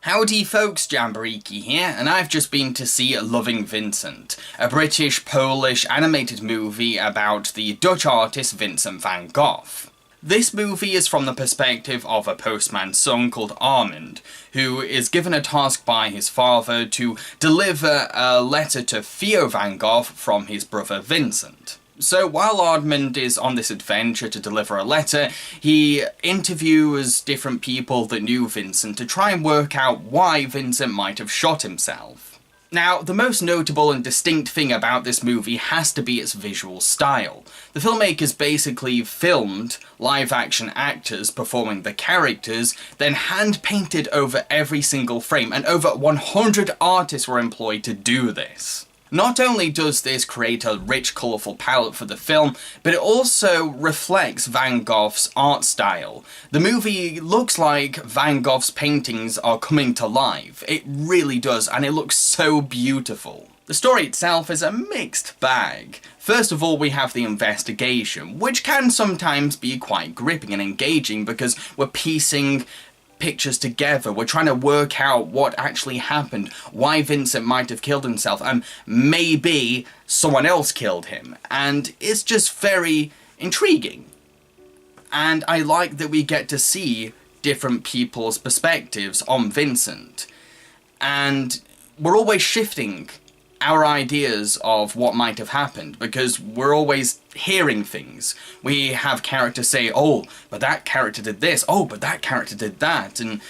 Howdy folks, Jambareeqi here, and I've just been to see Loving Vincent, a British-Polish animated movie about the Dutch artist Vincent Van Gogh. This movie is from the perspective of a postman's son called Armand, who is given a task by his father to deliver a letter to Theo Van Gogh from his brother Vincent. So while Armand is on this adventure to deliver a letter, he interviews different people that knew Vincent to try and work out why Vincent might have shot himself. Now, the most notable and distinct thing about this movie has to be its visual style. The filmmakers basically filmed live-action actors performing the characters, then hand-painted over every single frame, and over 100 artists were employed to do this. Not only does this create a rich, colourful palette for the film, but it also reflects Van Gogh's art style. The movie looks like Van Gogh's paintings are coming to life. It really does, and it looks so beautiful. The story itself is a mixed bag. First of all, we have the investigation, which can sometimes be quite gripping and engaging because we're piecing pictures together. We're trying to work out what actually happened, why Vincent might have killed himself, and maybe someone else killed him. And it's just very intriguing. And I like that we get to see different people's perspectives on Vincent. And we're always shifting our ideas of what might have happened, because we're always hearing things. We have characters say, oh, but that character did this, oh, but that character did that, and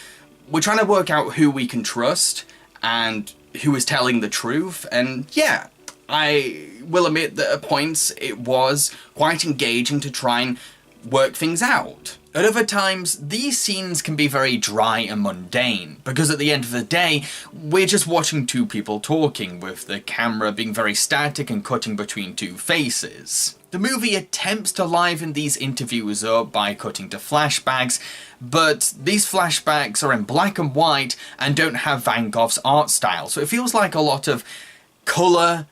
we're trying to work out who we can trust and who is telling the truth. And yeah, I will admit that at points it was quite engaging to try and work things out. At other times, these scenes can be very dry and mundane, because at the end of the day, we're just watching two people talking, with the camera being very static and cutting between two faces. The movie attempts to liven these interviews up by cutting to flashbacks, but these flashbacks are in black and white and don't have Van Gogh's art style, so it feels like a lot of colour,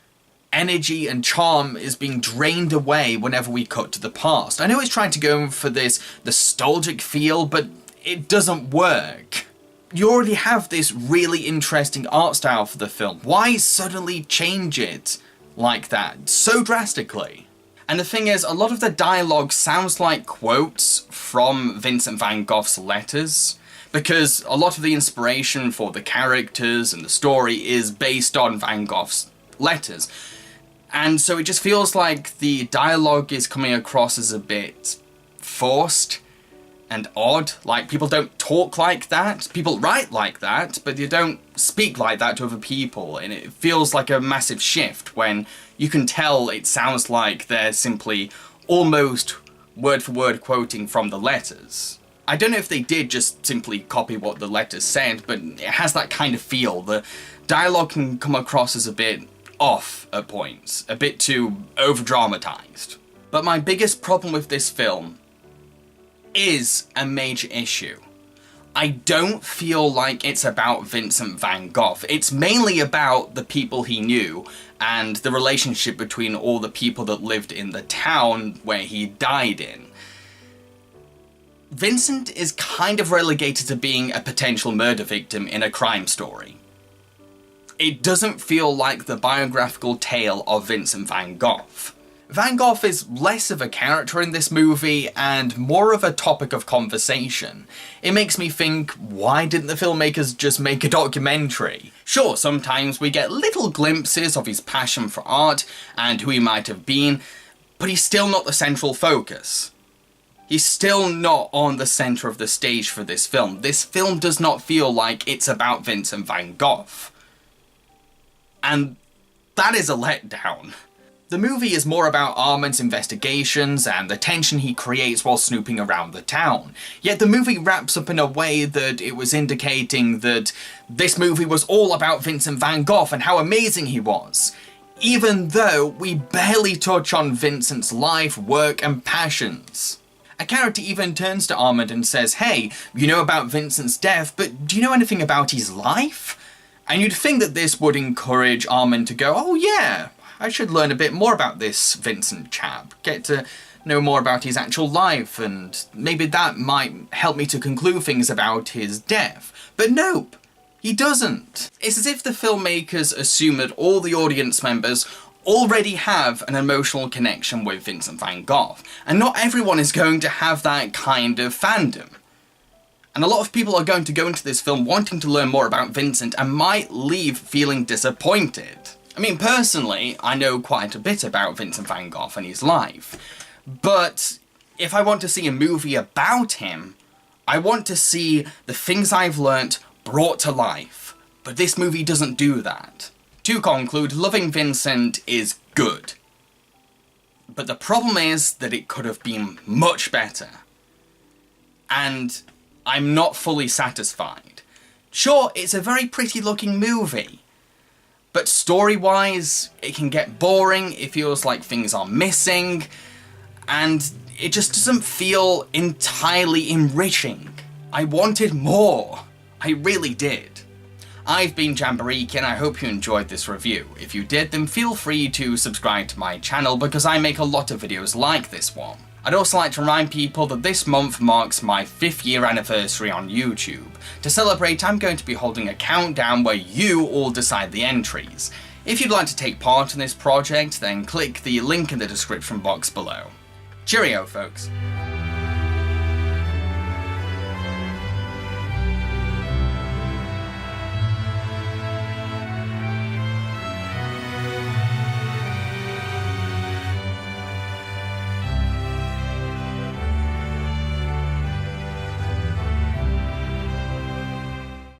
energy and charm is being drained away whenever we cut to the past. I know it's trying to go for this nostalgic feel, but it doesn't work. You already have this really interesting art style for the film. Why suddenly change it like that, so drastically? And the thing is, a lot of the dialogue sounds like quotes from Vincent Van Gogh's letters, because a lot of the inspiration for the characters and the story is based on Van Gogh's letters. And so it just feels like the dialogue is coming across as a bit forced and odd. Like, people don't talk like that. People write like that, but they don't speak like that to other people. And it feels like a massive shift when you can tell it sounds like they're simply almost word for word quoting from the letters. I don't know if they did just simply copy what the letters said, but it has that kind of feel. The dialogue can come across as a bit off at points, a bit too over-dramatized. But my biggest problem with this film is a major issue. I don't feel like it's about Vincent Van Gogh. It's mainly about the people he knew and the relationship between all the people that lived in the town where he died in. Vincent is kind of relegated to being a potential murder victim in a crime story. It doesn't feel like the biographical tale of Vincent Van Gogh. Van Gogh is less of a character in this movie and more of a topic of conversation. It makes me think, why didn't the filmmakers just make a documentary? Sure, sometimes we get little glimpses of his passion for art and who he might have been, but he's still not the central focus. He's still not on the centre of the stage for this film. This film does not feel like it's about Vincent Van Gogh. And that is a letdown. The movie is more about Armand's investigations and the tension he creates while snooping around the town. Yet the movie wraps up in a way that it was indicating that this movie was all about Vincent Van Gogh and how amazing he was, even though we barely touch on Vincent's life, work and passions. A character even turns to Armand and says, hey, you know about Vincent's death, but do you know anything about his life? And you'd think that this would encourage Armand to go, oh yeah, I should learn a bit more about this Vincent chap, get to know more about his actual life, and maybe that might help me to conclude things about his death. But nope, He doesn't. It's as if the filmmakers assume that all the audience members already have an emotional connection with Vincent Van Gogh, and not everyone is going to have that kind of fandom. And a lot of people are going to go into this film wanting to learn more about Vincent and might leave feeling disappointed. I mean, personally, I know quite a bit about Vincent Van Gogh and his life, but if I want to see a movie about him, I want to see the things I've learnt brought to life, but this movie doesn't do that. To conclude, Loving Vincent is good, but the problem is that it could have been much better, and I'm not fully satisfied. Sure, it's a very pretty looking movie, but story-wise, it can get boring, it feels like things are missing, and it just doesn't feel entirely enriching. I wanted more. I really did. I've been Jambareeqi and I hope you enjoyed this review. If you did, then feel free to subscribe to my channel because I make a lot of videos like this one. I'd also like to remind people that this month marks my 5th year anniversary on YouTube. To celebrate, I'm going to be holding a countdown where you all decide the entries. If you'd like to take part in this project, then click the link in the description box below. Cheerio, folks.